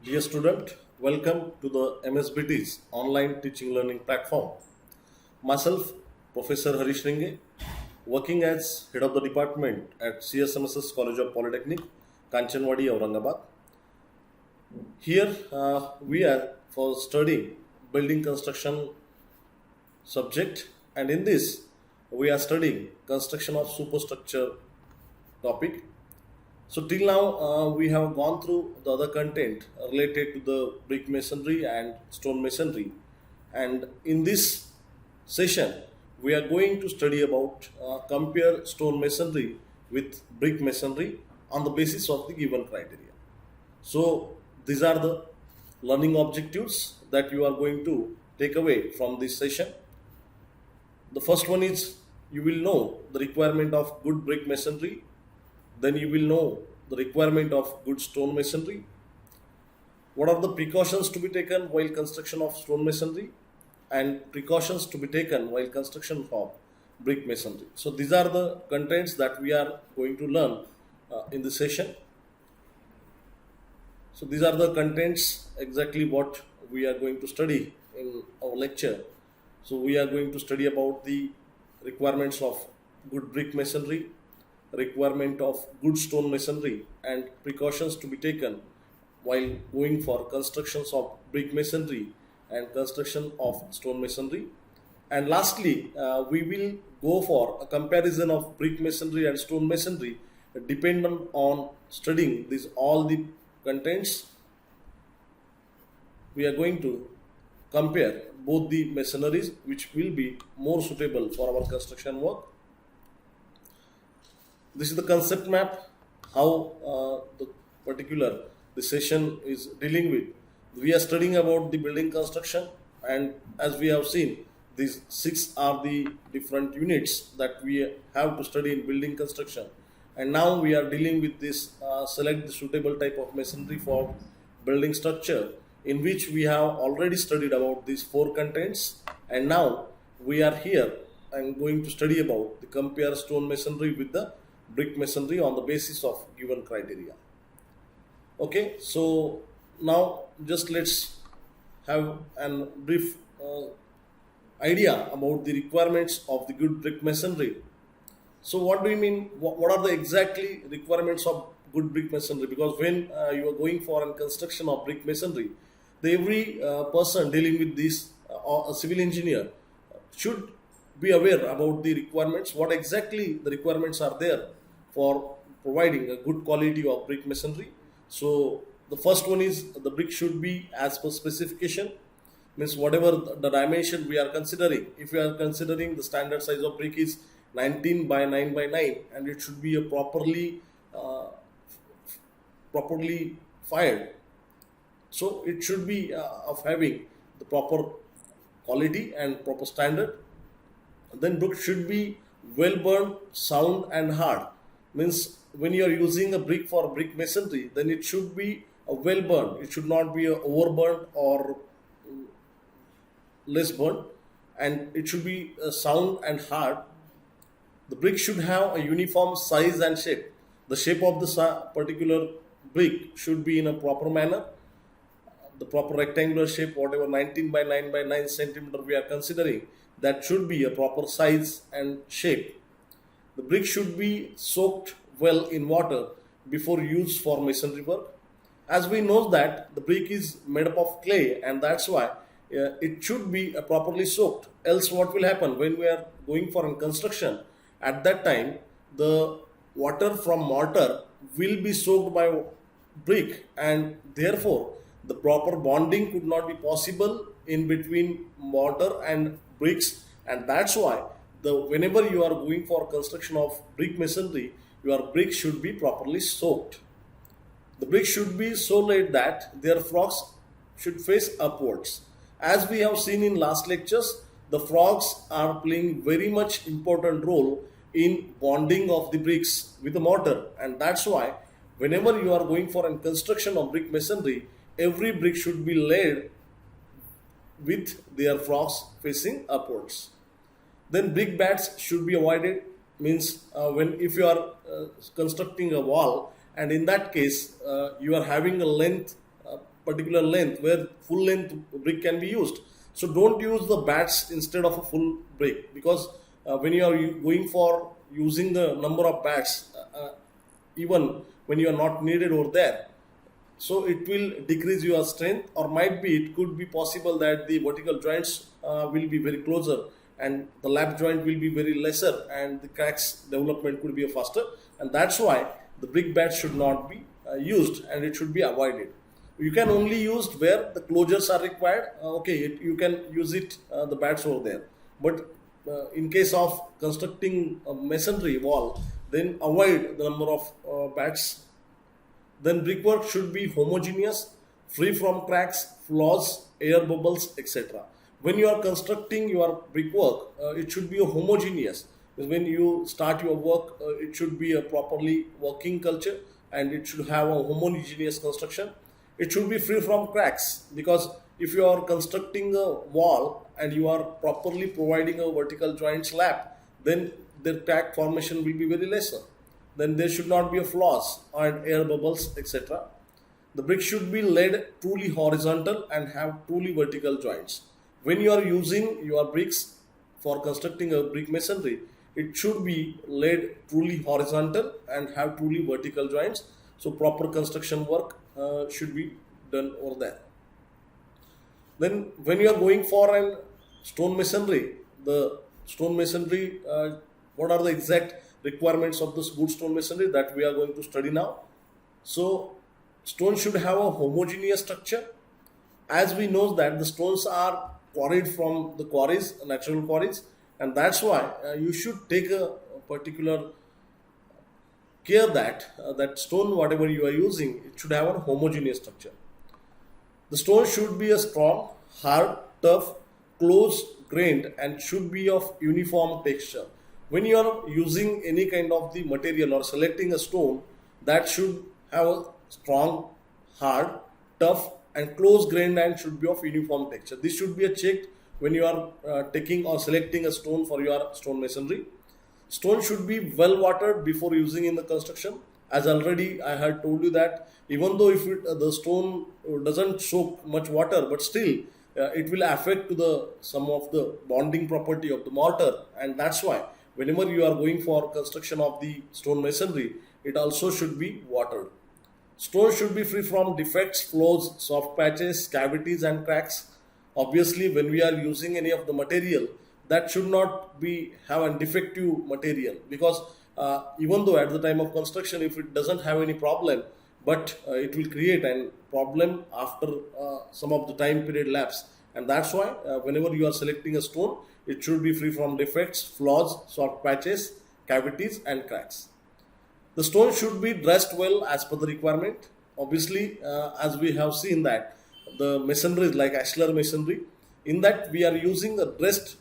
Dear student, welcome to the MSBT's online teaching learning platform. Myself, Professor Harish Ringe, working as head of the department at CSMSS College of Polytechnic, Kanchanwadi, Aurangabad. Here we are for studying building construction subject, and in this we are studying construction of superstructure topic. So till now, we have gone through the other content related to the brick masonry and stone masonry, and in this session, we are going to study about compare stone masonry with brick masonry on the basis of the given criteria. So these are the learning objectives that you are going to take away from this session. The first one is you will know the requirement of good brick masonry, then you will know the requirement of good stone masonry. What are the precautions to be taken while construction of stone masonry and precautions to be taken while construction of brick masonry. So these are the contents that we are going to learn in this session. So these are the contents exactly what we are going to study in our lecture. So we are going to study about the requirements of good brick masonry, requirement of good stone masonry, and precautions to be taken while going for constructions of brick masonry and construction of stone masonry. And lastly, we will go for a comparison of brick masonry and stone masonry dependent on studying these all the contents. We are going to compare both the masoneries which will be more suitable for our construction work. This is the concept map, how the particular the session is dealing with. We are studying about the building construction, and as we have seen, these 6 are the different units that we have to study in building construction. And now we are dealing with this select the suitable type of masonry for building structure, in which we have already studied about these 4 contents, and now we are here and going to study about the compare stone masonry with the brick masonry on the basis of given criteria. Okay, so now just let's have a brief idea about the requirements of the good brick masonry. So what do you mean? What are the exactly requirements of good brick masonry? Because when you are going for a construction of brick masonry, every person dealing with this, or a civil engineer, should be aware about the requirements. What exactly the requirements are there for providing a good quality of brick masonry. So the first one is the brick should be as per specification, means whatever the dimension we are considering. If we are considering the standard size of brick is 19 by 9 by 9, and it should be a properly fired. So it should be of having the proper quality and proper standard. Then brick should be well burned, sound and hard. Means when you are using a brick for brick masonry, then it should be a well burned. It should not be a overburned or less burned, and it should be sound and hard. The brick should have a uniform size and shape. The shape of the particular brick should be in a proper manner. The proper rectangular shape, whatever 19 by 9 by 9 centimeter we are considering, that should be a proper size and shape. The brick should be soaked well in water before use for masonry work. As we know that the brick is made up of clay, and that's why it should be properly soaked. Else what will happen when we are going for a construction? At that time, the water from mortar will be soaked by brick, and therefore the proper bonding could not be possible in between mortar and bricks, and that's why whenever you are going for construction of brick masonry, your brick should be properly soaked. The brick should be so laid that their frogs should face upwards. As we have seen in last lectures, the frogs are playing very much important role in bonding of the bricks with the mortar, and that's why whenever you are going for a construction of brick masonry, every brick should be laid with their frogs facing upwards. Then brick bats should be avoided. Means when if you are constructing a wall, and in that case you are having a length particular length where full length brick can be used. So don't use the bats instead of a full brick, because when you are going for using the number of bats, even when you are not needed over there, so it will decrease your strength, or might be it could be possible that the vertical joints will be very closer and the lap joint will be very lesser and the cracks development could be faster, and that's why the brick bats should not be used and it should be avoided. You can only use where the closures are required. You can use it the bats over there, but in case of constructing a masonry wall, then avoid the number of bats. Then brickwork should be homogeneous, free from cracks, flaws, air bubbles, etc. When you are constructing your brickwork, it should be a homogeneous. When you start your work, it should be a properly working culture and it should have a homogeneous construction. It should be free from cracks, because if you are constructing a wall and you are properly providing a vertical joint slab, then the crack formation will be very lesser. Then there should not be a flaws and air bubbles, etc. The brick should be laid truly horizontal and have truly vertical joints. When you are using your bricks for constructing a brick masonry, it should be laid truly horizontal and have truly vertical joints. So proper construction work should be done over there. Then when you are going for an stone masonry, the stone masonry, what are the exact requirements of this good stone masonry that we are going to study now? So stone should have a homogeneous structure. As we know that the stones are quarried from the quarries, natural quarries, and that's why you should take a particular care that that stone, whatever you are using, it should have a homogeneous structure. The stone should be a strong, hard, tough, close grained, and should be of uniform texture. When you are using any kind of the material or selecting a stone, that should have a strong, hard, tough, and close grained and should be of uniform texture. This should be a checked when you are taking or selecting a stone for your stone masonry. Stone should be well watered before using in the construction. As already I had told you that even though if the stone doesn't soak much water, but still it will affect to some of the bonding property of the mortar, and that's why whenever you are going for construction of the stone masonry, it also should be watered. Stone should be free from defects, flaws, soft patches, cavities and cracks. Obviously, when we are using any of the material, that should not be have a defective material, because even though at the time of construction, if it doesn't have any problem, but it will create a problem after some of the time period lapse. And that's why whenever you are selecting a stone, it should be free from defects, flaws, soft patches, cavities and cracks. The stone should be dressed well as per the requirement. Obviously, as we have seen that the masonry is like ashlar masonry, in that we are using the dressed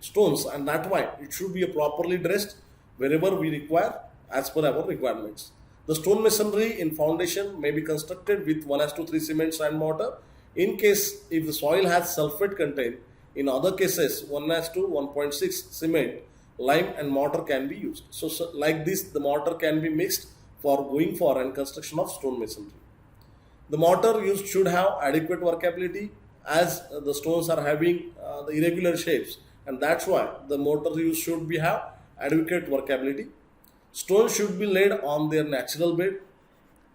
stones, and that's why it should be properly dressed wherever we require as per our requirements. The stone masonry in foundation may be constructed with 1:3 cement sand mortar. In case if the soil has sulfate content, in other cases 1:1.6 cement, lime and mortar can be used. So like this, the mortar can be mixed for going for and construction of stone masonry. The mortar used should have adequate workability, as the stones are having the irregular shapes, and that's why the mortar used should be have adequate workability. Stones should be laid on their natural bed.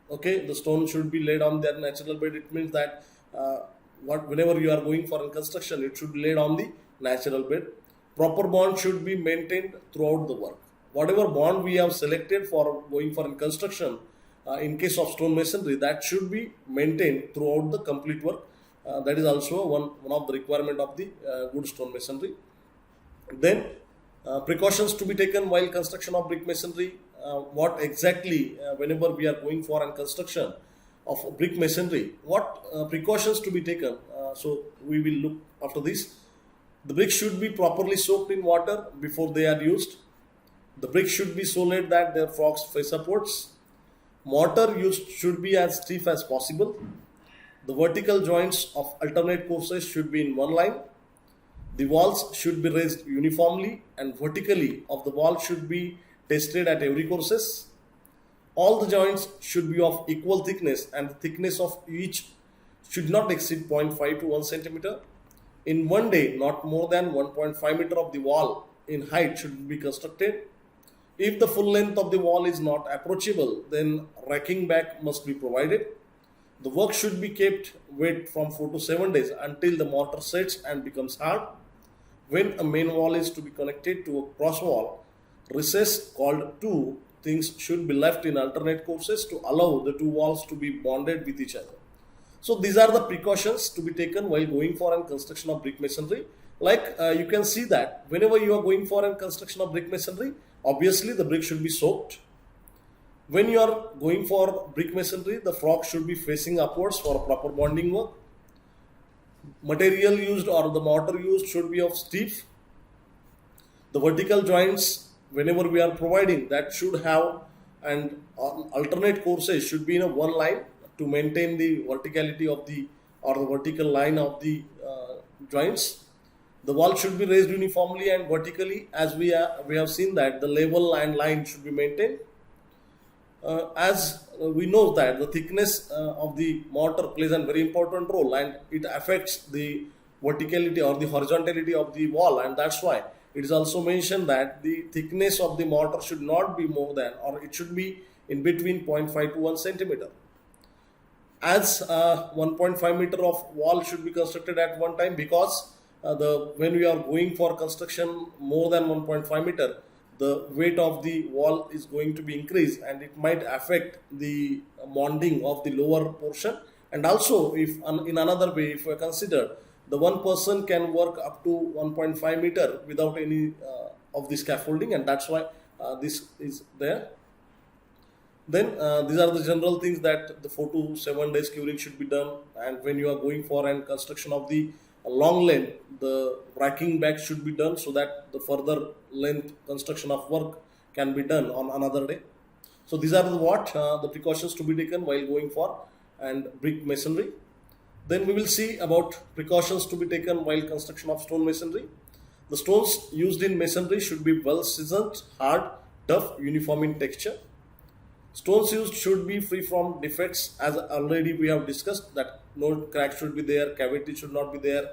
Okay, the stone should be laid on their natural bed. It means that whenever you are going for a construction, it should be laid on the natural bed. Proper bond should be maintained throughout the work. Whatever bond we have selected for going for a construction, in case of stone masonry, that should be maintained throughout the complete work. That is also one of the requirement of the good stone masonry. Then precautions to be taken while construction of brick masonry. What exactly whenever we are going for a construction of brick masonry, what precautions to be taken? So we will look after this. The bricks should be properly soaked in water before they are used. The bricks should be so laid that their frogs face upwards. Mortar used should be as stiff as possible. The vertical joints of alternate courses should be in one line. The walls should be raised uniformly, and vertically of the wall should be tested at every courses. All the joints should be of equal thickness, and the thickness of each should not exceed 0.5 to 1 centimeter. In one day, not more than 1.5 meter of the wall in height should be constructed. If the full length of the wall is not approachable, then racking back must be provided. The work should be kept wet from 4 to 7 days until the mortar sets and becomes hard. When a main wall is to be connected to a cross wall, recess called 2 things should be left in alternate courses to allow the two walls to be bonded with each other. So these are the precautions to be taken while going for a construction of brick masonry. Like you can see that whenever you are going for a construction of brick masonry, obviously the brick should be soaked. When you are going for brick masonry, the frog should be facing upwards for a proper bonding work. Material used or the mortar used should be of steel. The vertical joints, whenever we are providing, that should have and alternate courses should be in a one line to maintain the verticality of the or the vertical line of the joints. The wall should be raised uniformly and vertically, as we have seen that the level and line should be maintained. As we know that the thickness of the mortar plays a very important role, and it affects the verticality or the horizontality of the wall, and that's why it is also mentioned that the thickness of the mortar should not be more than, or it should be in between 0.5 to 1 centimeter. As 1.5 meter of wall should be constructed at one time, because when we are going for construction more than 1.5 meter, the weight of the wall is going to be increased and it might affect the bonding of the lower portion. And also, if in another way, if we consider the one person can work up to 1.5 meter without any of the scaffolding, and that's why this is there. Then these are the general things that the 4 to 7 days curing should be done. And when you are going for an construction of the long length, the racking back should be done so that the further length construction of work can be done on another day. So these are the precautions to be taken while going for and brick masonry. Then we will see about precautions to be taken while construction of stone masonry. The stones used in masonry should be well seasoned, hard, tough, uniform in texture. Stones used should be free from defects, as already we have discussed that no crack should be there, cavity should not be there.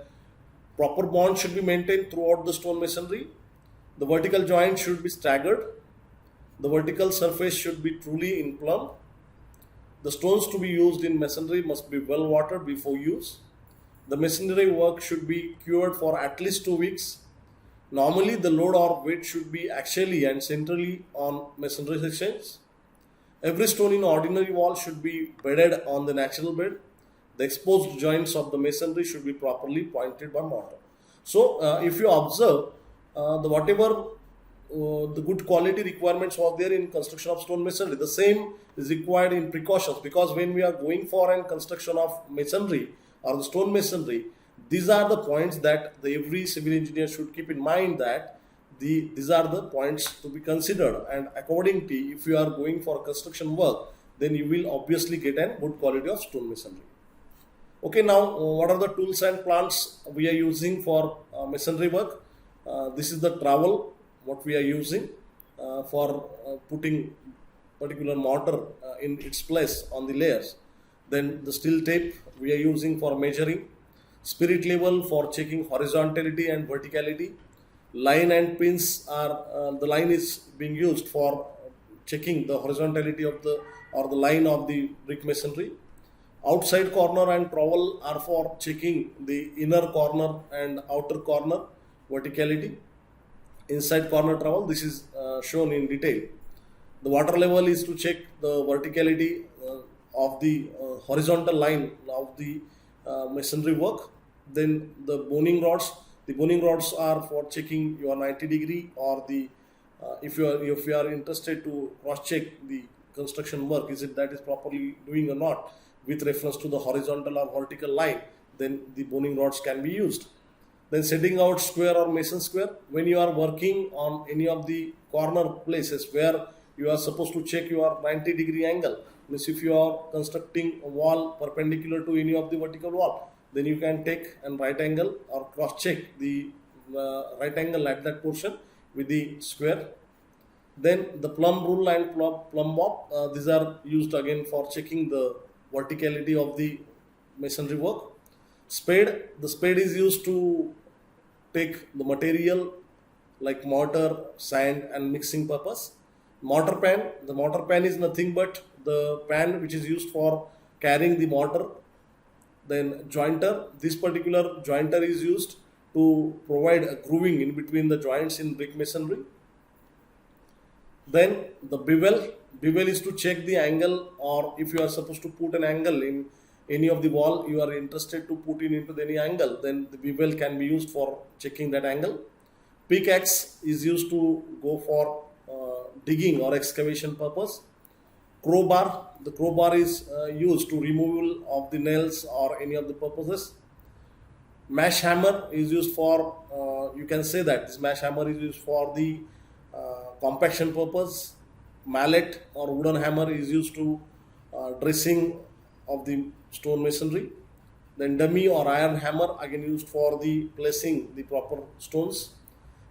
Proper bond should be maintained throughout the stone masonry. The vertical joint should be staggered. The vertical surface should be truly in plumb. The stones to be used in masonry must be well watered before use. The masonry work should be cured for at least 2 weeks. Normally, the load or weight should be axially and centrally on masonry sections. Every stone in ordinary wall should be bedded on the natural bed. The exposed joints of the masonry should be properly pointed by mortar. So, if you observe whatever the good quality requirements were there in construction of stone masonry, the same is required in precautions, because when we are going for an construction of masonry or the stone masonry, these are the points that every civil engineer should keep in mind, that these are the points to be considered, and accordingly, if you are going for construction work, then you will obviously get a good quality of stone masonry. Okay, now what are the tools and plants we are using for masonry work? This is the trowel what we are using for putting particular mortar in its place on the layers. Then the steel tape we are using for measuring, spirit level for checking horizontality and verticality. Line and pins are the line is being used for checking the horizontality of the line of the brick masonry. Outside corner and trowel are for checking the inner corner and outer corner verticality. Inside corner trowel, this is shown in detail. The water level is to check the verticality of the horizontal line of the masonry work. Then the boning rods. The boning rods are for checking your 90 degree, or the if you are interested to cross check the construction work, is properly doing or not with reference to the horizontal or vertical line, then the boning rods can be used. Then setting out square or mason square, when you are working on any of the corner places where you are supposed to check your 90 degree angle, means if you are constructing a wall perpendicular to any of the vertical wall, then you can take a right angle or cross check the right angle at that portion with the square. Then the plumb rule and plumb mop, these are used again for checking the verticality of the masonry work. Spade, the spade is used to take the material like mortar, sand and mixing purpose. Mortar pan, the mortar pan is nothing but the pan which is used for carrying the mortar. Then jointer, this particular jointer is used to provide a grooving in between the joints in brick masonry. Then the bevel, bevel is to check the angle, or if you are supposed to put an angle in any of the wall, you are interested to put in into any angle, then the bevel can be used for checking that angle. Pickaxe is used to go for digging or excavation purpose. Crowbar, the crowbar is used to removal of the nails or any of the purposes. Mash hammer is used for, you can say that this mash hammer is used for the compaction purpose. Mallet or wooden hammer is used to dressing of the stone masonry. Then dummy or iron hammer again used for the placing the proper stones.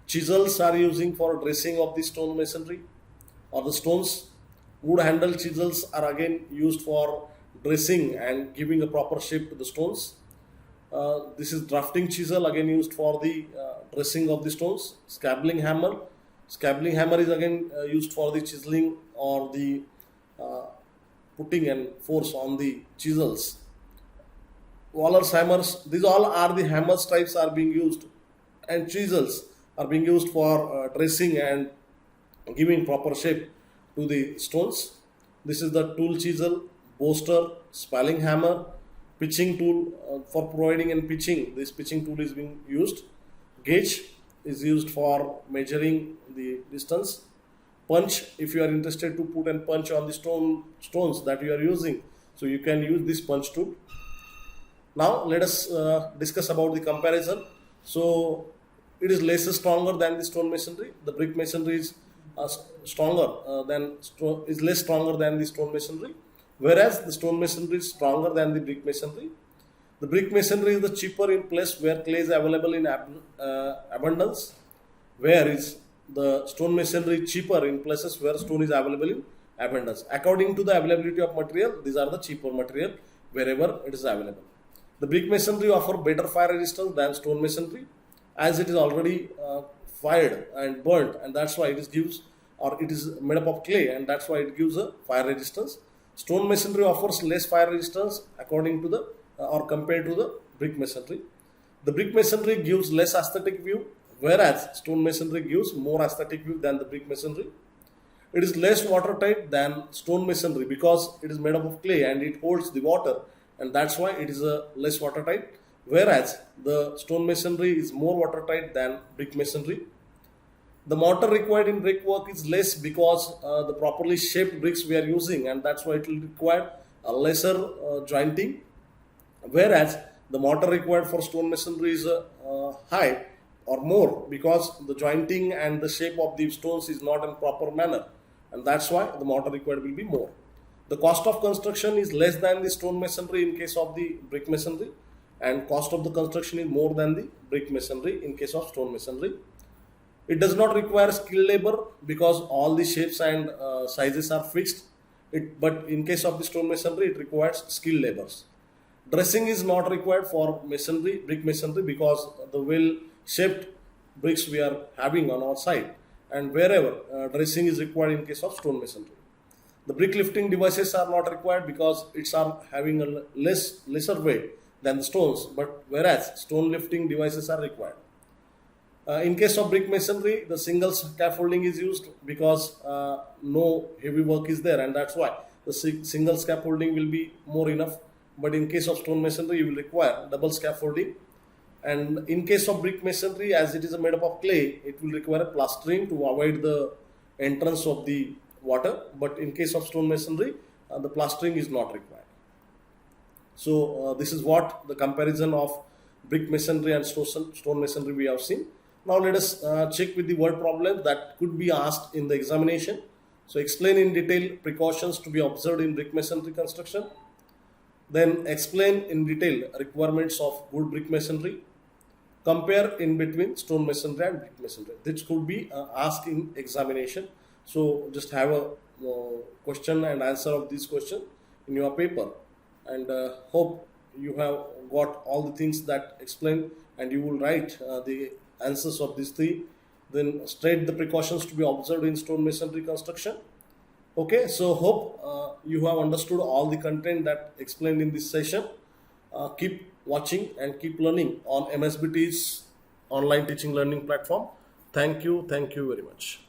Chisels are using for dressing of the stone masonry or the stones. Wood handle chisels are again used for dressing and giving a proper shape to the stones. This is drafting chisel again used for the dressing of the stones. Scabbling hammer. Scabbling hammer is again used for the chiseling or the putting and force on the chisels. Waller's hammers. These all are the hammers types are being used, and chisels are being used for dressing and giving proper shape to the stones. This is the tool chisel, boaster, spalling hammer, pitching tool for providing and pitching. This pitching tool is being used. Gauge is used for measuring the distance. Punch, if you are interested to put and punch on the stones that you are using, so you can use this punch tool. Now let us discuss about the comparison. So it is less stronger than the stone masonry. The brick masonry is less stronger than the stone masonry, whereas the stone masonry is stronger than the brick masonry. The brick masonry is the cheaper in place where clay is available in abundance, whereas the stone masonry is cheaper in places where stone is available in abundance. According to the availability of material, these are the cheaper material wherever it is available. The brick masonry offer better fire resistance than stone masonry, as it is already fired and burnt, and that's why it is made up of clay, and that's why it gives a fire resistance. Stone masonry offers less fire resistance according to the or compared to the brick masonry. The brick masonry gives less aesthetic view, whereas stone masonry gives more aesthetic view than the brick masonry. It is less watertight than stone masonry because it is made up of clay and it holds the water, and that's why it is less watertight, whereas the stone masonry is more watertight than brick masonry. The mortar required in brick work is less because the properly shaped bricks we are using, and that's why it will require a lesser jointing, whereas the mortar required for stone masonry is high or more because the jointing and the shape of the stones is not in proper manner, and that's why the mortar required will be more. The cost of construction is less than the stone masonry in case of the brick masonry, and cost of the construction is more than the brick masonry in case of stone masonry. It does not require skilled labor because all the shapes and sizes are fixed. But in case of the stone masonry, it requires skilled labors. Dressing is not required for masonry, brick masonry, because the well-shaped bricks we are having on our side, and wherever dressing is required in case of stone masonry. The brick lifting devices are not required because it's are having a lesser weight than the stones, but whereas stone lifting devices are required. In case of brick masonry, the single scaffolding is used because no heavy work is there, and that's why the single scaffolding will be more enough. But in case of stone masonry, you will require double scaffolding. And in case of brick masonry, as it is made up of clay, it will require plastering to avoid the entrance of the water. But in case of stone masonry, the plastering is not required. So this is what the comparison of brick masonry and stone masonry we have seen. Now let us check with the word problem that could be asked in the examination. So explain in detail precautions to be observed in brick masonry construction. Then explain in detail requirements of good brick masonry. Compare in between stone masonry and brick masonry. This could be asked in examination. So just have a question and answer of this question in your paper, and hope you have got all the things that explained, and you will write the answers of these three. Then state the precautions to be observed in stone masonry construction. Okay, so hope you have understood all the content that explained in this session. Keep watching and keep learning on MSBT's online teaching learning platform. Thank you very much.